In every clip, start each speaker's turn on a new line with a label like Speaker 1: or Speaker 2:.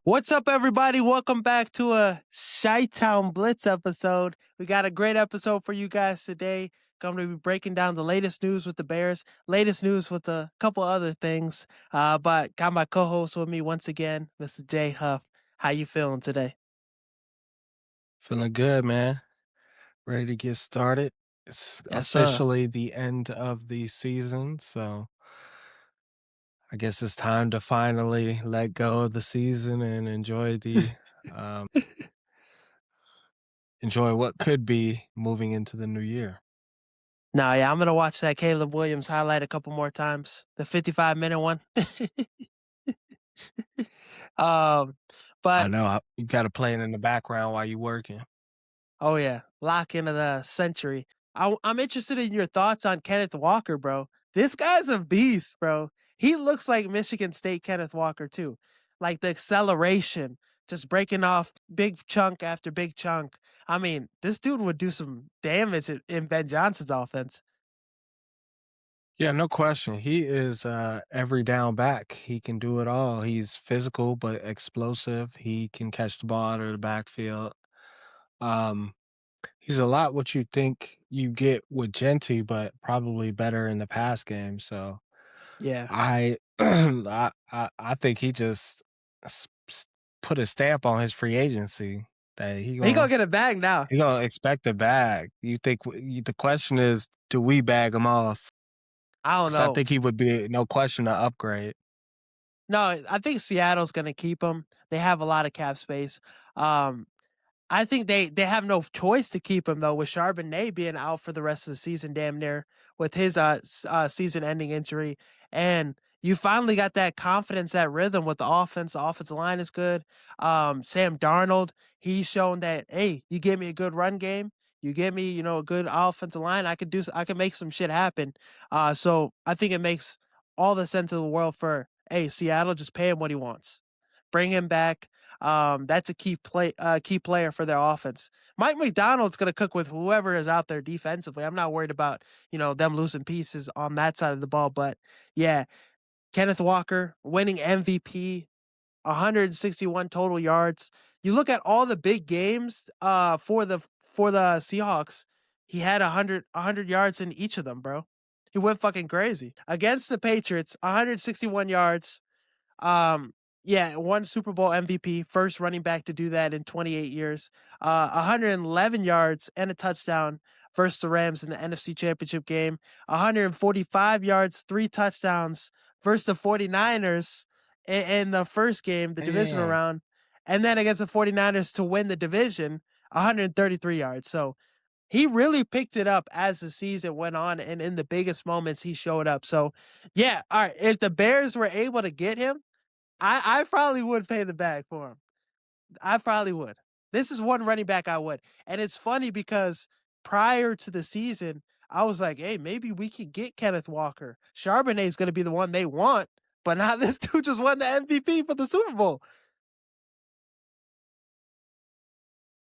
Speaker 1: What's up, everybody? Welcome back to a Chitownblitz episode. We got a great episode for you guys today. Going to be breaking down the latest news with the Bears, latest news with a couple other things. But got my co-host with me once again, Mr. J Huff. How you feeling today?
Speaker 2: Feeling good, man. Ready to get started. It's
Speaker 1: Yes, sir.
Speaker 2: officially the end of the season, so I guess it's time to finally let go of the season and um, enjoy what could be moving into the new year.
Speaker 1: Nah, yeah, I'm gonna watch that Caleb Williams highlight a couple more times. The 55-minute one. um,
Speaker 2: I
Speaker 1: but
Speaker 2: know you got to play it in the background while you're working.
Speaker 1: Oh yeah, lock into the century. I'm interested in your thoughts on Kenneth Walker, bro. This guy's a beast, bro. He looks like Michigan State Kenneth Walker too, like the acceleration, just breaking off big chunk after big chunk. I mean, this dude would do some damage in Ben Johnson's offense.
Speaker 2: Yeah, no question. He is every down back. He can do it all. He's physical but explosive. He can catch the ball out of the backfield. Um, He's a lot what you think you get with Genty, but probably better in the pass game. So
Speaker 1: Yeah,
Speaker 2: I I think he just put a stamp on his free agency that
Speaker 1: he gonna get a bag now.
Speaker 2: he gonna expect a bag. You think the question is, do we bag him off?
Speaker 1: I don't
Speaker 2: Because I
Speaker 1: know.
Speaker 2: think he would be no question an upgrade.
Speaker 1: No, I think Seattle's gonna keep him. They have a lot of cap space. Um, I think they have no choice to keep him though, with Charbonnet being out for the rest of the season, damn near, with his season-ending injury, and you finally got that confidence, that rhythm with the offense. The offensive line is good. Sam Darnold, he's shown that, hey, you give me a good run game, you give me a good offensive line, I could make some shit happen. So I think it makes all the sense of the world for, hey, Seattle, just pay him what he wants, bring him back. That's a key player for their offense. Mike McDonald's going to cook with whoever is out there defensively. I'm not worried about them losing pieces on that side of the ball. But yeah, Kenneth Walker winning MVP, 161 total yards. You look at all the big games for the Seahawks. He had 100 yards in each of them, bro. He went fucking crazy against the Patriots. 161 yards. Um, yeah, one Super Bowl MVP, first running back to do that in 28 years. 111 yards and a touchdown versus the Rams in the NFC Championship game. 145 yards, 3 touchdowns versus the 49ers in the first game, the divisional
Speaker 2: Damn.
Speaker 1: round. And then against the 49ers to win the division, 133 yards. So he really picked it up as the season went on, and in the biggest moments, he showed up. So, yeah, all right. If the Bears were able to get him, I probably would pay the bag for him. I probably would. This is one running back I would. And it's funny because prior to the season, I was like, hey, maybe we could get Kenneth Walker. Charbonnet is going to be the one they want, but now this dude just won the MVP for the Super Bowl.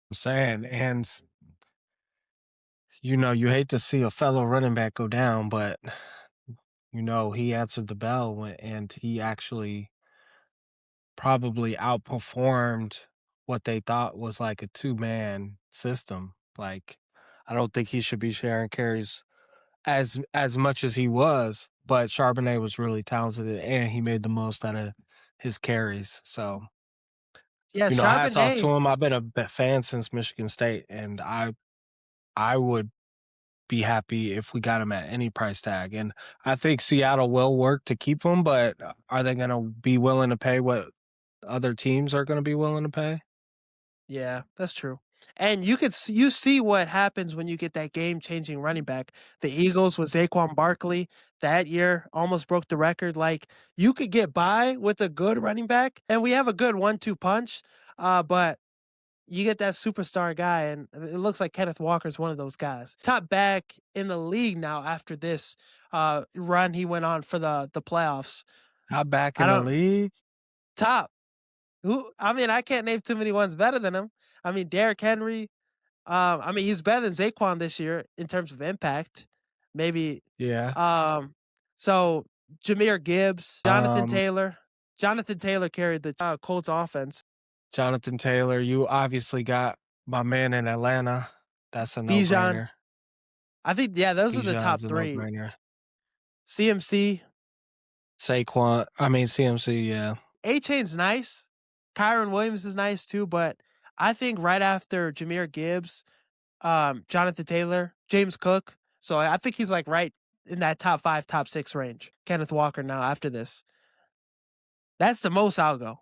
Speaker 2: I'm saying, and you hate to see a fellow running back go down, but he answered the bell and he actually probably outperformed what they thought was like a two-man system. Like, I don't think he should be sharing carries as much as he was, but Charbonnet was really talented and he made the most out of his carries. So,
Speaker 1: Yeah,
Speaker 2: hats off to
Speaker 1: Charbonnet.
Speaker 2: him. I've been a fan since Michigan State, and I would be happy if we got him at any price tag. And I think Seattle will work to keep him, but are they going to be willing to pay what other teams are going to be willing to pay?
Speaker 1: Yeah, that's true. And you see what happens when you get that game-changing running back. The Eagles with Saquon Barkley that year almost broke the record. Like, you could get by with a good running back, and we have a good 1-2 punch. But you get that superstar guy, and it looks like Kenneth Walker's one of those guys. Top back in the league now after this run he went on for the playoffs.
Speaker 2: Not back
Speaker 1: I
Speaker 2: in the
Speaker 1: don't
Speaker 2: league.
Speaker 1: top. Who? I mean, I can't name too many ones better than him. I mean, Derrick Henry. I mean, he's better than Saquon this year in terms of impact. Maybe.
Speaker 2: Yeah.
Speaker 1: Um, so Jameer Gibbs,
Speaker 2: Um,
Speaker 1: Jonathan Taylor carried the Colts offense.
Speaker 2: Jonathan Taylor, you obviously got my man in Atlanta. That's a
Speaker 1: Bijan.
Speaker 2: no-brainer.
Speaker 1: I think yeah, those are the
Speaker 2: Bijan's
Speaker 1: top
Speaker 2: a
Speaker 1: 3.
Speaker 2: no-brainer.
Speaker 1: CMC,
Speaker 2: CMC, yeah.
Speaker 1: A-Chain's nice. Kyron Williams is nice too, but I think right after Jahmyr Gibbs, Jonathan Taylor, James Cook. So I think he's like right in that top 5, top 6 range. Kenneth Walker now after this. That's the most I'll go.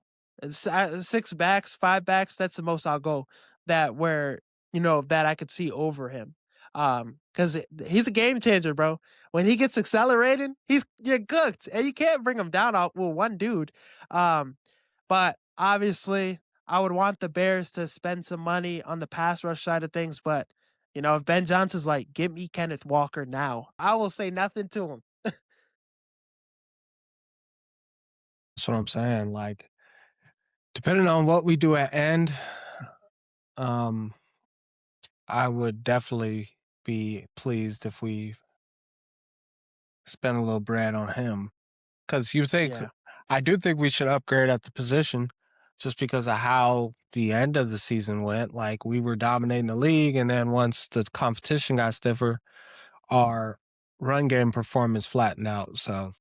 Speaker 1: 6 backs, 5 backs. That's the most I'll go. That where that I could see over him. Because he's a game changer, bro. When he gets accelerated, you're cooked, and you can't bring him down with one dude. But obviously, I would want the Bears to spend some money on the pass rush side of things. But if Ben Johnson's like, "Give me Kenneth Walker now," I will say nothing to him.
Speaker 2: That's what I'm saying. Like, depending on what we do at end, um, I would definitely be pleased if we spend a little bread on him. Because
Speaker 1: Yeah.
Speaker 2: I do think we should upgrade at the position just because of how the end of the season went. Like, we were dominating the league, and then once the competition got stiffer, our run game performance flattened out. So,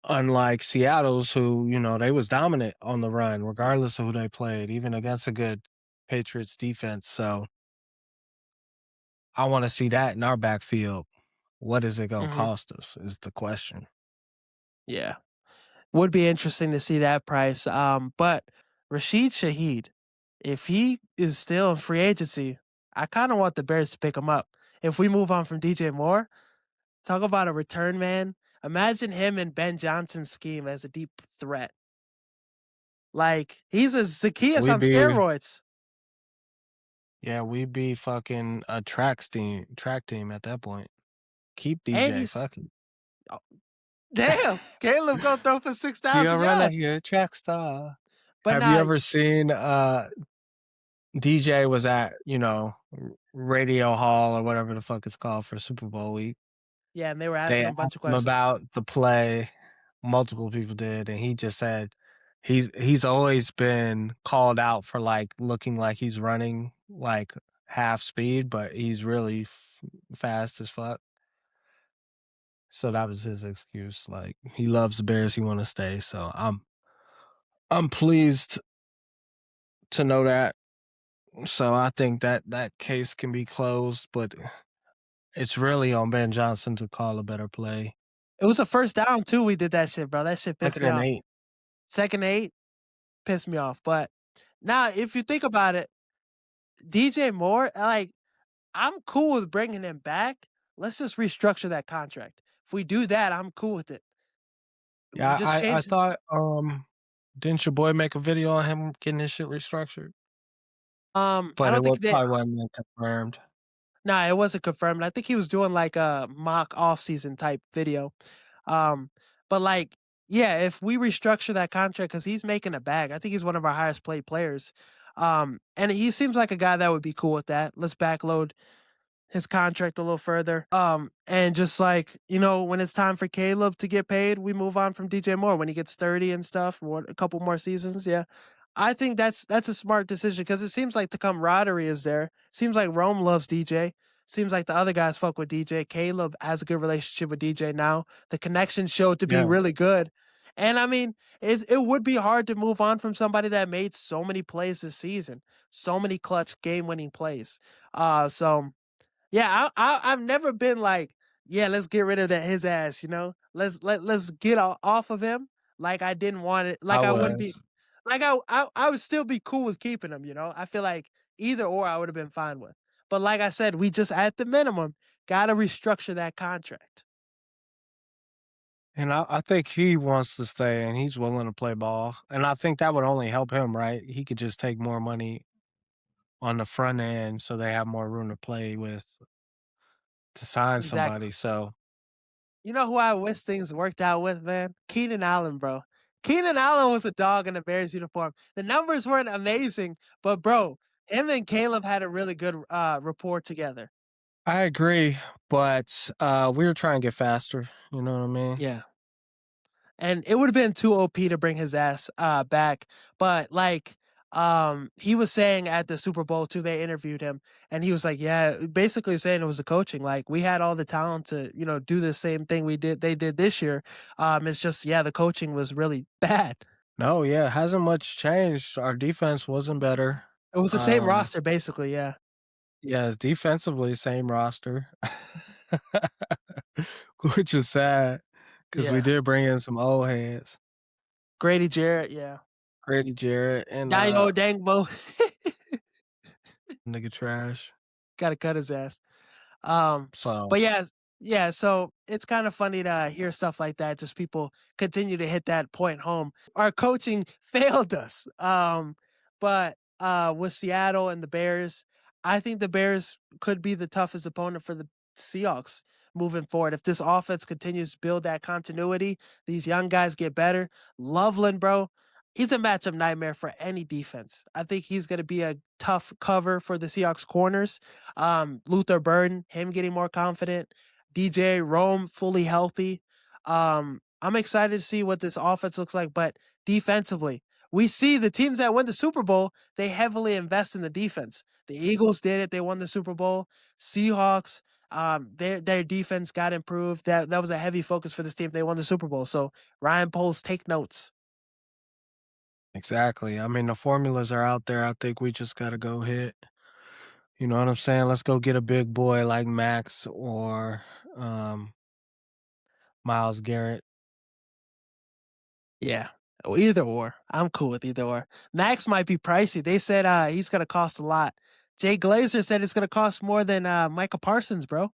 Speaker 2: unlike Seattle's, who, they was dominant on the run, regardless of who they played, even against a good Patriots defense. So, I want to see that in our backfield. What is it going to
Speaker 1: Hmm.
Speaker 2: cost us is the question.
Speaker 1: Yeah. Would be interesting to see that price. But Rashid Shaheed, if he is still in free agency, I kind of want the Bears to pick him up. If we move on from DJ Moore, talk about a return man. Imagine him and Ben Johnson's scheme as a deep threat. Like he's a Zacchaeus
Speaker 2: We'd
Speaker 1: on
Speaker 2: be
Speaker 1: steroids.
Speaker 2: Yeah, we'd be fucking a track team at that point. Keep
Speaker 1: And
Speaker 2: DJ,
Speaker 1: he's
Speaker 2: fuck it.
Speaker 1: oh, damn, Caleb gonna throw for six
Speaker 2: You'll
Speaker 1: thousand
Speaker 2: run like
Speaker 1: yards.
Speaker 2: you're a track star.
Speaker 1: But
Speaker 2: Have you
Speaker 1: nah,
Speaker 2: ever seen DJ was at, Radio Hall or whatever the fuck it's called for Super Bowl week.
Speaker 1: yeah, and they were asking
Speaker 2: They
Speaker 1: him a bunch
Speaker 2: asked
Speaker 1: of
Speaker 2: him
Speaker 1: questions.
Speaker 2: about the play. Multiple people did, and he just said he's always been called out for like looking like he's running like half speed, but he's really fast as fuck. So that was his excuse. Like he loves the Bears, he want to stay. So I'm pleased to know that. So I think that case can be closed, but it's really on Ben Johnson to call a better play.
Speaker 1: It was a first down too. We did that shit, bro. That shit pissed
Speaker 2: Second
Speaker 1: me
Speaker 2: and
Speaker 1: off.
Speaker 2: 8.
Speaker 1: Second 8 pissed me off. But now, if you think about it, DJ Moore, like I'm cool with bringing him back. Let's just restructure that contract. If we do that, I'm cool with it. We
Speaker 2: Yeah,
Speaker 1: just
Speaker 2: I
Speaker 1: change.
Speaker 2: thought didn't your boy make a video on him getting his shit restructured?
Speaker 1: I
Speaker 2: But
Speaker 1: don't
Speaker 2: it
Speaker 1: think that.
Speaker 2: probably wasn't confirmed.
Speaker 1: Nah, it wasn't confirmed. I think he was doing like a mock off-season type video. Um, but like, yeah, if we restructure that contract, because he's making a bag, I think he's one of our highest paid players. And he seems like a guy that would be cool with that. Let's backload his contract a little further. And just like, when it's time for Caleb to get paid, we move on from DJ Moore when he gets 30 and stuff, a couple more seasons. Yeah. I think that's a smart decision because it seems like the camaraderie is there. Seems like Rome loves DJ. Seems like the other guys fuck with DJ. Caleb has a good relationship with DJ now. The connection showed to be
Speaker 2: Yeah.
Speaker 1: really good. And I mean, it would be hard to move on from somebody that made so many plays this season, so many clutch game winning plays. So yeah, I've never been like, yeah, let's get rid of his ass. Let's get off of him. Like I didn't want it.
Speaker 2: I
Speaker 1: Like I wouldn't be.
Speaker 2: was.
Speaker 1: Like I would still be cool with keeping him. I feel like either or I would have been fine with. But like I said, we just at the minimum gotta restructure that contract.
Speaker 2: And I think he wants to stay and he's willing to play ball. And I think that would only help him, right? He could just take more money on the front end so they have more room to play with to sign
Speaker 1: Exactly.
Speaker 2: somebody. So
Speaker 1: You know who I wish things worked out with, man? Keenan Allen, bro. Keenan Allen was a dog in a Bears uniform. The numbers weren't amazing, but bro, him and Caleb had a really good rapport together.
Speaker 2: I agree, but we were trying to get faster. You know what I mean?
Speaker 1: Yeah. And it would have been too OP to bring his ass back. But like He was saying at the Super Bowl too, they interviewed him, and he was like, "Yeah, basically saying it was the coaching. Like we had all the talent to, do the same thing they did this year. It's just yeah, the coaching was really bad.
Speaker 2: No, yeah, hasn't much changed. Our defense wasn't better.
Speaker 1: It was the same
Speaker 2: Um,
Speaker 1: roster, basically. Yeah,
Speaker 2: yeah, defensively, same roster, which is sad because we
Speaker 1: yeah.
Speaker 2: did bring in some old heads,
Speaker 1: Grady Jarrett, yeah.
Speaker 2: Grady Jarrett and
Speaker 1: Dayo Dangbo,
Speaker 2: nigga trash.
Speaker 1: got to cut his ass. Um,
Speaker 2: So
Speaker 1: but yeah, yeah. So it's kind of funny to hear stuff like that. Just people continue to hit that point home. Our coaching failed us. But with Seattle and the Bears, I think the Bears could be the toughest opponent for the Seahawks moving forward. If this offense continues to build that continuity, these young guys get better. Loveland, bro, he's a matchup nightmare for any defense. I think he's going to be a tough cover for the Seahawks corners. Luther Burden, him getting more confident. DJ Rome fully healthy. I'm excited to see what this offense looks like, but defensively, we see the teams that win the Super Bowl, they heavily invest in the defense. The Eagles did it, they won the Super Bowl. Seahawks, their defense got improved. That was a heavy focus for this team. They won the Super Bowl. So Ryan Poles, take notes.
Speaker 2: exactly. I mean, the formulas are out there. I think we just gotta go hit. You know what I'm saying? Let's go get a big boy like Max or Miles Garrett.
Speaker 1: Yeah. Oh, either or. I'm cool with either or. Max might be pricey. They said he's gonna cost a lot. Jay Glazer said it's gonna cost more than Micah Parsons, bro.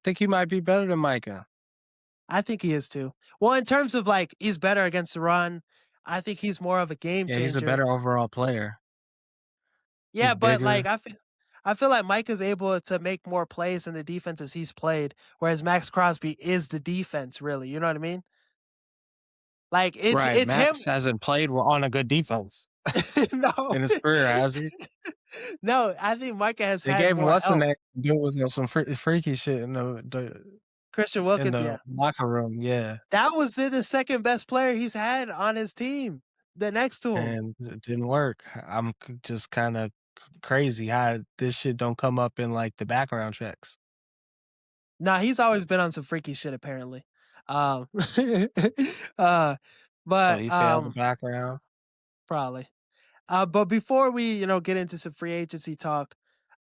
Speaker 2: Think he might be better than Micah.
Speaker 1: I think he is too. Well, in terms of like he's better against the run, I think he's more of a game
Speaker 2: Yeah, he's a
Speaker 1: changer.
Speaker 2: better overall player.
Speaker 1: Yeah,
Speaker 2: He's
Speaker 1: but like
Speaker 2: bigger.
Speaker 1: I feel like Micah's able to make more plays in the defenses he's played, whereas Max Crosby is the defense, really. You know what I mean? Like it's
Speaker 2: Right.
Speaker 1: it's him.
Speaker 2: Max hasn't played on a good defense
Speaker 1: No.
Speaker 2: in his career, has he?
Speaker 1: No, I think Micah has
Speaker 2: They
Speaker 1: had
Speaker 2: gave him
Speaker 1: more
Speaker 2: what's the
Speaker 1: help.
Speaker 2: name? Dude was on some freaky shit in
Speaker 1: Christian
Speaker 2: in
Speaker 1: Wilkins,
Speaker 2: the
Speaker 1: yeah.
Speaker 2: locker room. Yeah,
Speaker 1: That was the second best player he's had on his team. The next to him.
Speaker 2: and it didn't work. Just kind of crazy how this shit don't come up in like the background checks.
Speaker 1: Nah, he's always been on some freaky shit apparently. Um uh
Speaker 2: So
Speaker 1: but
Speaker 2: he failed the background.
Speaker 1: probably. But before we, get into some free agency talk,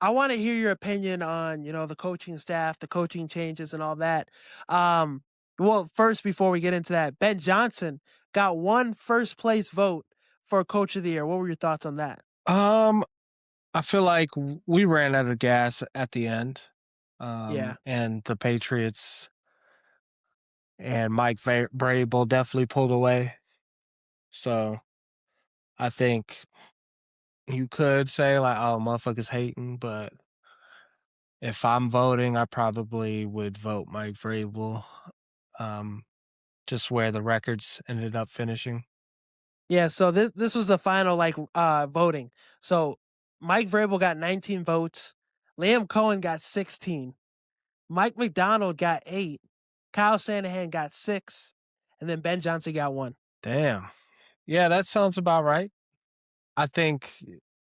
Speaker 1: I want to hear your opinion on, the coaching staff, the coaching changes and all that. Well, first, before we get into that, Ben Johnson got one first place vote for coach of the year. What were your thoughts on that?
Speaker 2: Um, I feel like we ran out of gas at the end.
Speaker 1: Yeah.
Speaker 2: And the Patriots and Mike Vrabel definitely pulled away. So I think you could say like, "Oh, motherfuckers hating," but if I'm voting, I probably would vote Mike Vrabel. Um, just where the records ended up finishing.
Speaker 1: Yeah, so this was the final like voting. So Mike Vrabel got 19 votes, Liam Cohen got 16, Mike McDonald got 8, Kyle Shanahan got 6, and then Ben Johnson got 1.
Speaker 2: Damn. Yeah, that sounds about right. I think,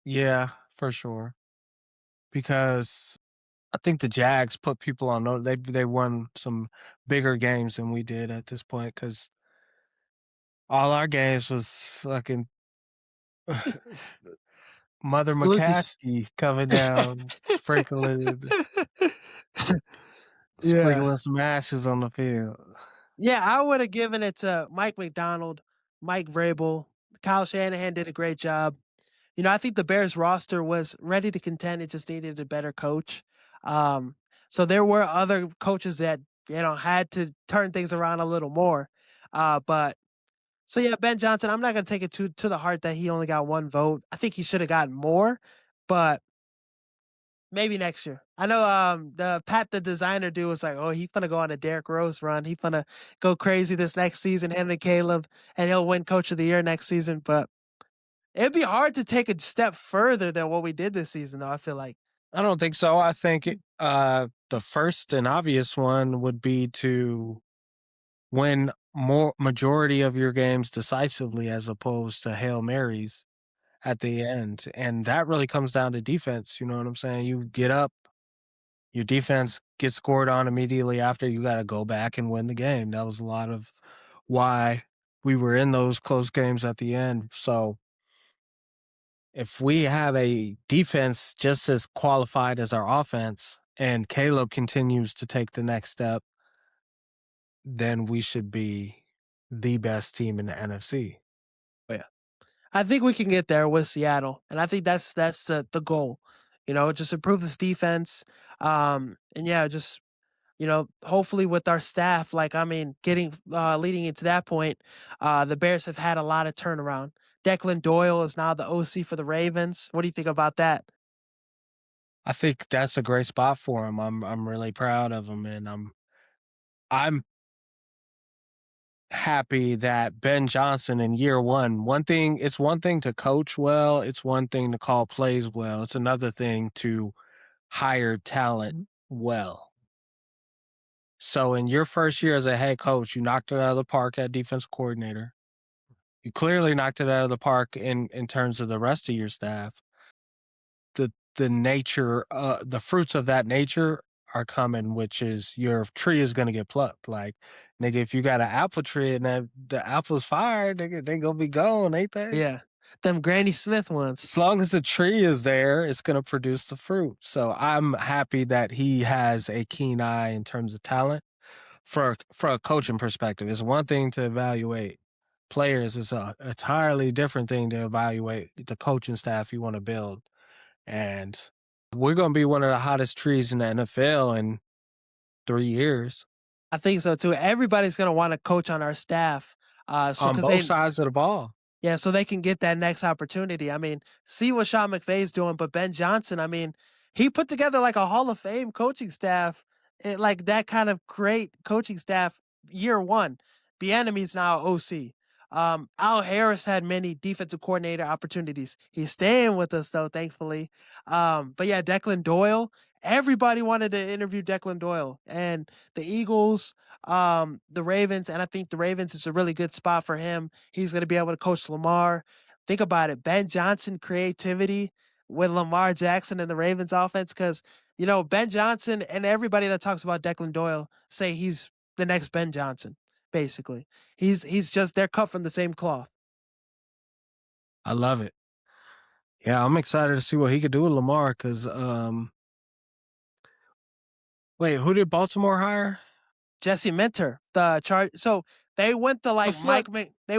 Speaker 2: yeah, for sure. Because I think the Jags put people on notice. They won some bigger games than we did at this point because all our games was fucking Mother
Speaker 1: Fluky.
Speaker 2: McCaskey coming down,
Speaker 1: Yeah.
Speaker 2: sprinkling some ashes on the field.
Speaker 1: Yeah, I would have given it to Mike McDonald, Mike Vrabel. Kyle Shanahan did a great job. I think the Bears roster was ready to contend. It just needed a better coach. So there were other coaches that, had to turn things around a little more. But so yeah, Ben Johnson, I'm not gonna take it to the heart that he only got one vote. I think he should have gotten more, but maybe next year. I know the Pat the designer dude was like, oh, he's gonna go on a Derrick Rose run. He's gonna go crazy this next season, him and Caleb, and he'll win coach of the year next season. But it'd be hard to take a step further than what we did this season, though, I feel like.
Speaker 2: I don't think so. I think the first and obvious one would be to win more majority of your games decisively as opposed to Hail Marys at the end, and that really comes down to defense, you know what I'm saying? You get up, your defense gets scored on immediately after, you gotta go back and win the game. That was a lot of why we were in those close games at the end, so if we have a defense just as qualified as our offense and Caleb continues to take the next step, then we should be the best team in the NFC.
Speaker 1: Oh, yeah. I think we can get there with Seattle, and I think that's the goal. You know, just improve this defense, and yeah, just hopefully with our staff, like I mean, getting leading into that point, the Bears have had a lot of turnaround. Declan Doyle is now the OC for the Ravens. What do you think about that?
Speaker 2: I think that's a great spot for him. I'm really proud of him, and I'm happy that Ben Johnson in year one thing it's one thing to coach well, it's one thing to call plays well, it's another thing to hire talent well. So in your first year as a head coach, you knocked it out of the park at defense coordinator. You clearly knocked it out of the park in terms of the rest of your staff. The nature, the fruits of that nature are coming, which is your tree is gonna get plucked. Like, nigga, if you got an apple tree and the apple's fire, nigga, they gonna be gone, ain't they?
Speaker 1: Yeah, them Granny Smith ones.
Speaker 2: As long as the tree is there, it's gonna produce the fruit. So I'm happy that he has a keen eye in terms of talent for a coaching perspective. It's one thing to evaluate players, it's a entirely different thing to evaluate the coaching staff you want to build. And we're going to be one of the hottest trees in the NFL in 3 years
Speaker 1: I think so too. Everybody's gonna want to coach on our staff, so
Speaker 2: on
Speaker 1: because
Speaker 2: both
Speaker 1: they
Speaker 2: sides of the ball.
Speaker 1: yeah, so they can get that next opportunity. I mean, see what Sean McVay's doing, but Ben Johnson, I mean, he put together like a Hall of Fame coaching staff, like that kind of great coaching staff year one. Bieniemy's now OC. Al Harris had many defensive coordinator opportunities. He's staying with us though, thankfully. But yeah, Declan Doyle. Everybody wanted to interview Declan Doyle, and the Eagles, the Ravens, and I think the Ravens is a really good spot for him. He's going to be able to coach Lamar. Think about it. Ben Johnson creativity with Lamar Jackson and the Ravens offense. Cause Ben Johnson and everybody that talks about Declan Doyle say he's the next Ben Johnson, basically. He's just they're cut from the same cloth.
Speaker 2: I love it. Yeah, I'm excited to see what he could do with Lamar because, wait, who did Baltimore hire?
Speaker 1: Jesse Minter, the charge. So they went the
Speaker 2: The
Speaker 1: like
Speaker 2: flip.
Speaker 1: they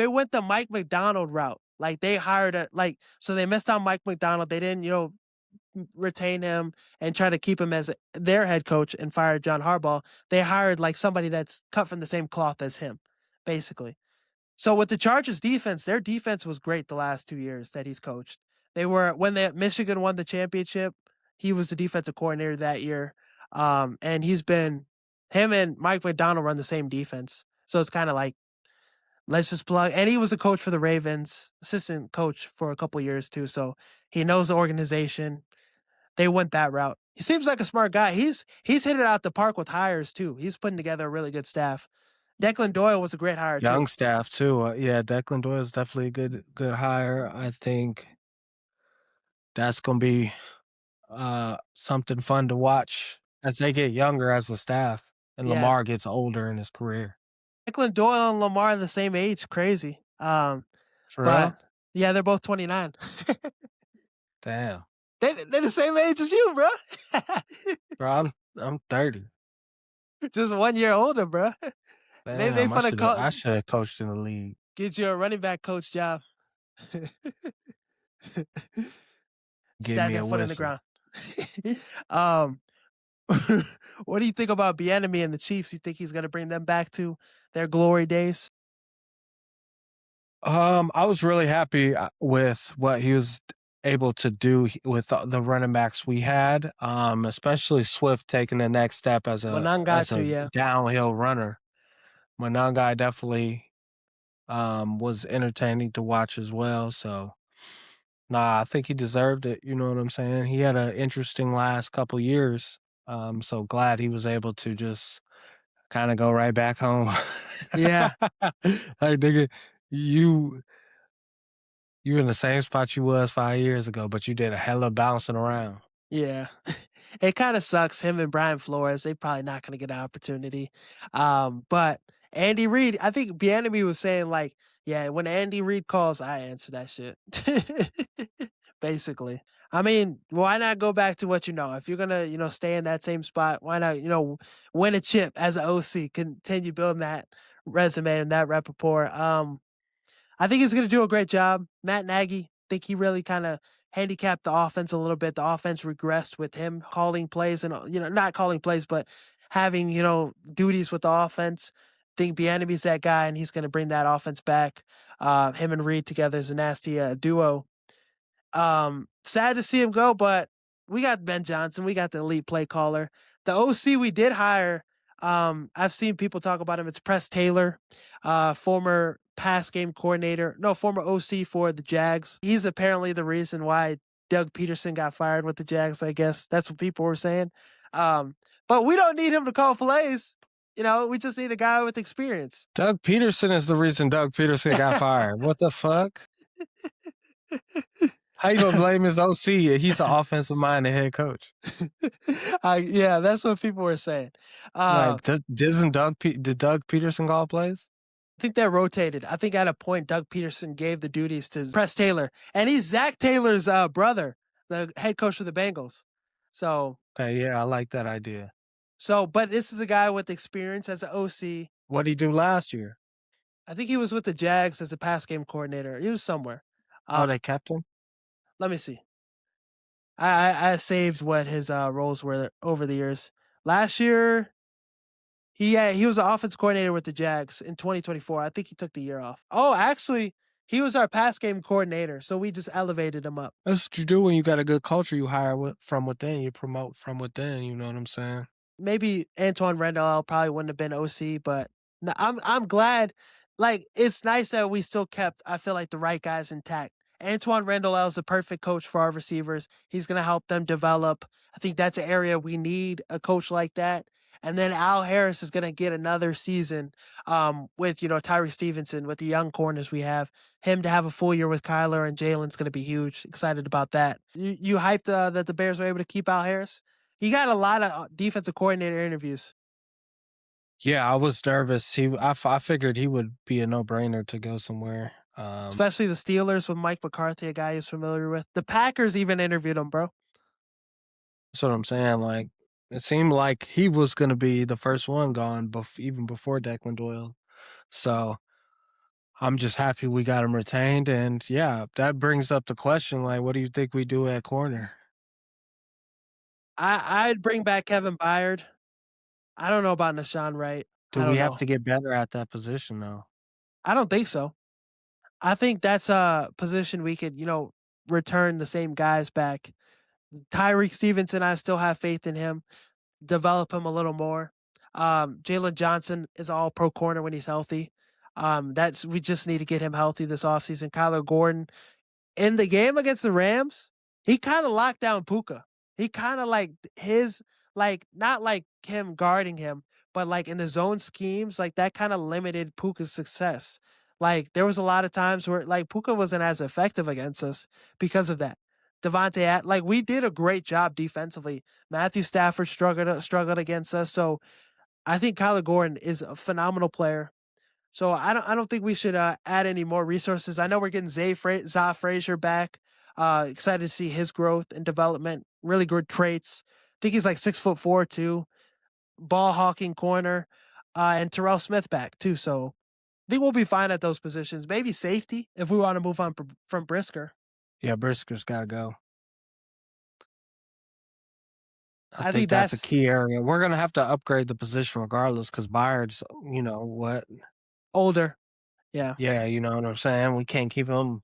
Speaker 1: went the Mike McDonald route. Like they hired a like so they missed on Mike McDonald. They didn't retain him and try to keep him as their head coach and fired John Harbaugh. They hired like somebody that's cut from the same cloth as him, basically. So with the Chargers defense, their defense was great the last 2 years that he's coached. They were when Michigan won the championship, he was the defensive coordinator that year. And he's been him and Mike McDonald run the same defense. So it's kind of like let's just plug. And he was a coach for the Ravens, assistant coach for a couple years too. So he knows the organization. They went that route. He seems like a smart guy. He's hit it out the park with hires too. He's putting together a really good staff. Declan Doyle was a great hire too.
Speaker 2: Young staff too. Yeah, Declan Doyle is definitely a good hire. I think that's gonna be something fun to watch as they get younger as a staff and
Speaker 1: Yeah,
Speaker 2: Lamar gets older in his career.
Speaker 1: Declan Doyle and Lamar are the same age, crazy.
Speaker 2: For
Speaker 1: But
Speaker 2: real?
Speaker 1: yeah, they're both 29.
Speaker 2: Damn.
Speaker 1: They're the same age as you, bro.
Speaker 2: Bro, I'm 30.
Speaker 1: Just 1 year older, bro. They
Speaker 2: Damn,
Speaker 1: finna call
Speaker 2: I should have coached in the league.
Speaker 1: get you a running back coach job.
Speaker 2: Give
Speaker 1: Stand
Speaker 2: me
Speaker 1: that
Speaker 2: a
Speaker 1: foot in the
Speaker 2: whistle.
Speaker 1: ground. um, what do you think about Bieniemy and the Chiefs? You think he's gonna bring them back to their glory days?
Speaker 2: I was really happy with what he was able to do with the running backs we had, especially Swift taking the next step
Speaker 1: Manan
Speaker 2: as
Speaker 1: got you,
Speaker 2: a
Speaker 1: yeah.
Speaker 2: downhill runner. Monangai definitely was entertaining to watch as well. So nah, I think he deserved it. You know what I'm saying? He had an interesting last couple years. So glad he was able to just kinda go right back home.
Speaker 1: Yeah,
Speaker 2: Like, nigga, you you in the same spot you was 5 years ago, but you did a hella bouncing around.
Speaker 1: yeah. It kinda sucks, him and Brian Flores, they probably not gonna get an opportunity. But Andy Reid, I think Bieniemy was saying, like, "Yeah, when Andy Reid calls, I answer that shit." Basically. I mean, why not go back to what you know? If you're gonna, stay in that same spot, why not, win a chip as an OC, continue building that resume and that rapport. I think he's going to do a great job. Matt Nagy, think he really kind of handicapped the offense a little bit. The offense regressed with him calling plays and not calling plays, but having duties with the offense. Think Bieniemy's that guy, and he's going to bring that offense back. Him and Reed together is a nasty duo. Sad to see him go, but we got Ben Johnson. We got the elite play caller. The OC we did hire. I've seen people talk about him. It's Press Taylor, former pass game coordinator. No, former OC for the Jags. He's apparently the reason why Doug Peterson got fired with the Jags. I guess that's what people were saying. But we don't need him to call plays. We just need a guy with experience.
Speaker 2: Doug Peterson is the reason Doug Peterson got fired. What the fuck? How you gonna blame his OC? He's an offensive-minded head coach.
Speaker 1: Yeah, that's what people were saying.
Speaker 2: Like, did Doug Peterson call plays?
Speaker 1: I think they're rotated. I think at a point Doug Peterson gave the duties to Press Taylor, and he's Zach Taylor's brother, the head coach of the Bengals. So,
Speaker 2: Okay, yeah, I like that idea.
Speaker 1: but this is a guy with experience as an OC.
Speaker 2: What'd he do last year?
Speaker 1: I think he was with the Jags as a pass game coordinator. He was somewhere.
Speaker 2: Oh, they kept him?
Speaker 1: Let me see. I saved what his roles were over the years. Last year, he was an offense coordinator with the Jags in 2024. I think he took the year off. Oh, actually, he was our pass game coordinator, so we just elevated him up.
Speaker 2: That's what you do when you got a good culture. You hire from within. You promote from within. You know what I'm saying?
Speaker 1: Maybe Antoine Randall probably wouldn't have been OC, but no, I'm glad. Like, it's nice that we still kept, I feel like, the right guys intact. Antoine Randall is the perfect coach for our receivers. He's going to help them develop. I think that's an area we need a coach like that. And then Al Harris is going to get another season with, Tyree Stevenson, with the young corners we have. Him to have a full year with Kyler and Jalen's going to be huge. Excited about that. You hyped that the Bears were able to keep Al Harris? He got a lot of defensive coordinator interviews.
Speaker 2: Yeah, I was nervous. I figured he would be a no-brainer to go somewhere.
Speaker 1: Especially the Steelers with Mike McCarthy, a guy he's familiar with. The Packers even interviewed him, bro.
Speaker 2: That's what I'm saying. Like, it seemed like he was going to be the first one gone, even before Declan Doyle. So I'm just happy we got him retained. And yeah, that brings up the question: like, what do you think we do at corner?
Speaker 1: I'd bring back Kevin Byard. I don't know about Nashawn Wright.
Speaker 2: Do
Speaker 1: I
Speaker 2: we
Speaker 1: don't
Speaker 2: have
Speaker 1: know.
Speaker 2: to get better at that position, though?
Speaker 1: I don't think so. I think that's a position we could, return the same guys back. Tyreek Stevenson, I still have faith in him. Develop him a little more. Jalen Johnson is all pro corner when he's healthy. We just need to get him healthy this offseason. Kyler Gordon, in the game against the Rams, he kind of locked down Puka. He kind of not like him guarding him, but like in the zone schemes, like that kind of limited Puka's success. Like there was a lot of times where like Puka wasn't as effective against us because of that. Like we did a great job defensively. Matthew Stafford struggled against us. So I think Kyler Gordon is a phenomenal player. So I don't think we should add any more resources. I know we're getting Za Frazier back. Excited to see his growth and development. Really good traits. I think he's like 6'4" too. Ball hawking corner, and Terrell Smith back too. So I think we'll be fine at those positions. Maybe safety if we want to move on from Brisker.
Speaker 2: Yeah, Brisker's got to go. I
Speaker 1: I
Speaker 2: think
Speaker 1: think
Speaker 2: that's a
Speaker 1: that's
Speaker 2: key area. We're going to have to upgrade the position regardless because Byard's, you know what?
Speaker 1: older. Yeah.
Speaker 2: Yeah, you know what I'm saying? We can't keep him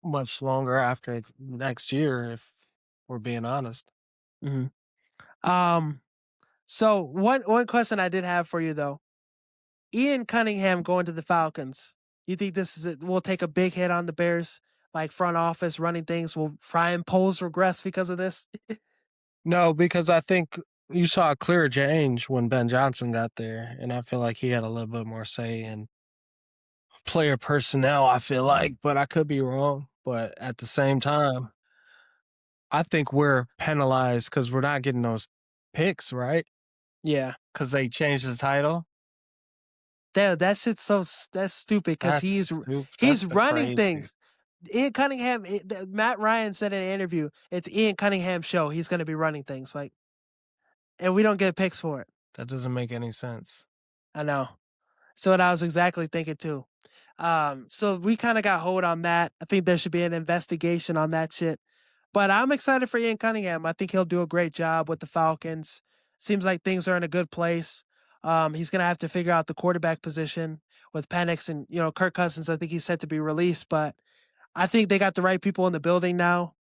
Speaker 2: much longer after next year if we're being honest.
Speaker 1: hmm So one question I did have for you though, Ian Cunningham going to the Falcons. You think will take a big hit on the Bears, like front office running things? Will Ryan Poles regress because of this?
Speaker 2: No, because I think You saw a clear change when Ben Johnson got there, and I feel like he had a little bit more say in player personnel, I feel like, but I could be wrong. But at the same time, I think we're penalized because we're not getting those picks, right?
Speaker 1: Yeah.
Speaker 2: Because they changed the title.
Speaker 1: That shit's that's stupid because
Speaker 2: That's stupid.
Speaker 1: he's
Speaker 2: That's the
Speaker 1: running
Speaker 2: crazy.
Speaker 1: things. Ian Cunningham, Matt Ryan said in an interview, it's Ian Cunningham's show. He's going to be running things like, and we don't get picks for it.
Speaker 2: That doesn't make any sense.
Speaker 1: I know. So what I was exactly thinking too. So we kind of got hold on that. I think there should be an investigation on that shit. But I'm excited for Ian Cunningham. I think he'll do a great job with the Falcons. Seems like things are in a good place. He's gonna have to figure out the quarterback position with Penix and Kirk Cousins. I think he's set to be released, but I think they got the right people in the building now.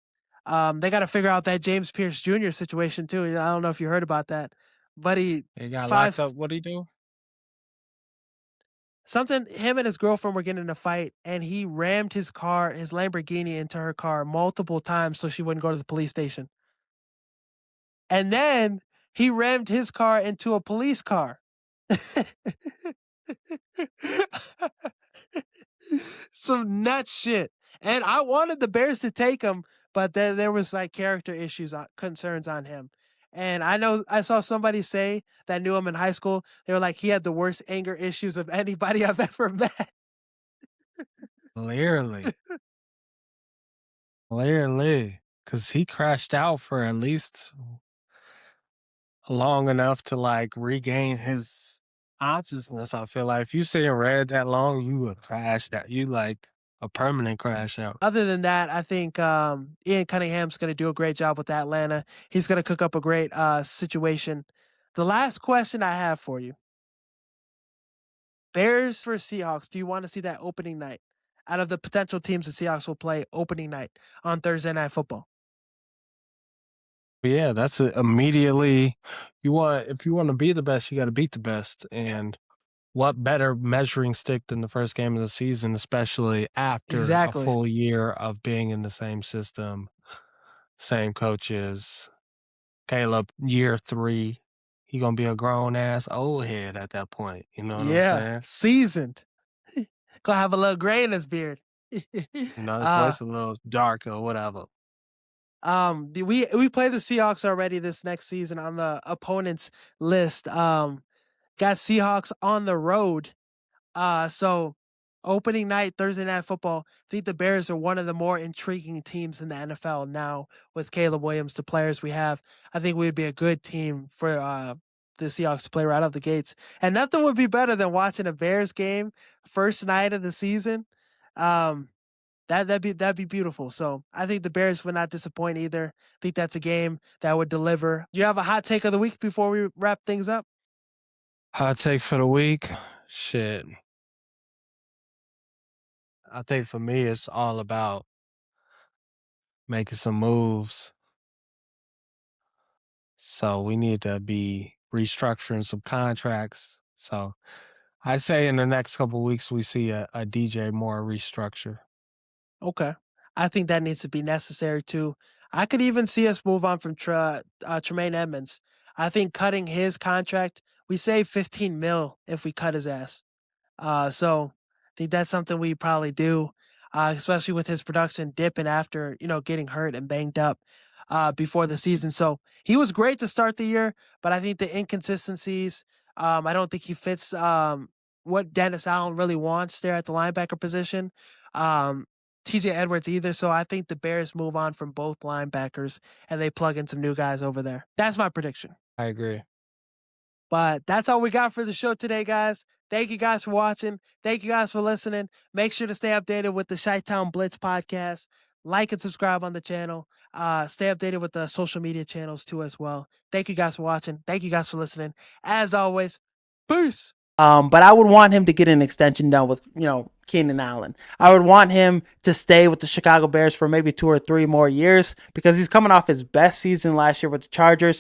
Speaker 1: They got to figure out that James Pierce Jr. situation too. I don't know if you heard about that, but
Speaker 2: He got
Speaker 1: five
Speaker 2: locked up. What'd he do?
Speaker 1: something him and his girlfriend were getting in a fight and he rammed his car, his Lamborghini into her car multiple times so she wouldn't go to the police station. And then he rammed his car into a police car. Some nuts shit. And I wanted the Bears to take him, but then there was like character issues, concerns on him. And I know I saw somebody say that knew him in high school. They were like, he had the worst anger issues of anybody I've ever met.
Speaker 2: Clearly. Clearly. Because he crashed out for at least long enough to like regain his consciousness. I feel like if you sit in red that long, you would crash that. You like a permanent crash out.
Speaker 1: Other than that, I think Ian Cunningham's going to do a great job with Atlanta. He's going to cook up a great situation. The last question I have for you: Bears for Seahawks. Do you want to see that opening night? Out of the potential teams the Seahawks will play opening night on Thursday Night Football.
Speaker 2: But yeah, that's immediately you want if you want to be the best, you got to beat the best. And what better measuring stick than the first game of the season, especially after a
Speaker 1: Exactly.
Speaker 2: full year of being in the same system, same coaches. Caleb, year 3, he gonna be a grown ass old head at that point. You know what I'm
Speaker 1: Yeah,
Speaker 2: saying?
Speaker 1: seasoned. Gonna have a little gray in his beard.
Speaker 2: You know, his
Speaker 1: uh,
Speaker 2: voice a little dark or whatever.
Speaker 1: we play the Seahawks already this next season on the opponents list. Got Seahawks on the road. So opening night, Thursday Night Football, I think the Bears are one of the more intriguing teams in the NFL now with Caleb Williams, the players we have. I think we'd be a good team for the Seahawks to play right out the gates. And nothing would be better than watching a Bears game first night of the season. That'd be beautiful. So I think the Bears would not disappoint either. I think that's a game that would deliver. Do you have a hot take of the week before we wrap things up?
Speaker 2: Hot take for the week. Shit. I think for me it's all about making some moves. So we need to be restructuring some contracts. So I say in the next couple weeks we see a DJ Moore restructure.
Speaker 1: Okay. I think that needs to be necessary too. I could even see us move on from Tremaine Edmonds. I think cutting his contract, we save 15 mil if we cut his ass. So I think that's something we probably do, especially with his production dipping after, getting hurt and banged up before the season. So he was great to start the year, but I think the inconsistencies, I don't think he fits what Dennis Allen really wants there at the linebacker position. TJ Edwards either. So I think the Bears move on from both linebackers and they plug in some new guys over there. That's my prediction.
Speaker 2: I agree.
Speaker 1: But that's all we got for the show today, guys. Thank you guys for watching. Thank you guys for listening. Make sure to stay updated with the Chitownblitz podcast. Like and subscribe on the channel. Stay updated with the social media channels too as well. Thank you guys for watching. Thank you guys for listening. As always, peace. But I would want him to get an extension done with, Keenan Allen. I would want him to stay with the Chicago Bears for maybe 2 or 3 more years because he's coming off his best season last year with the Chargers.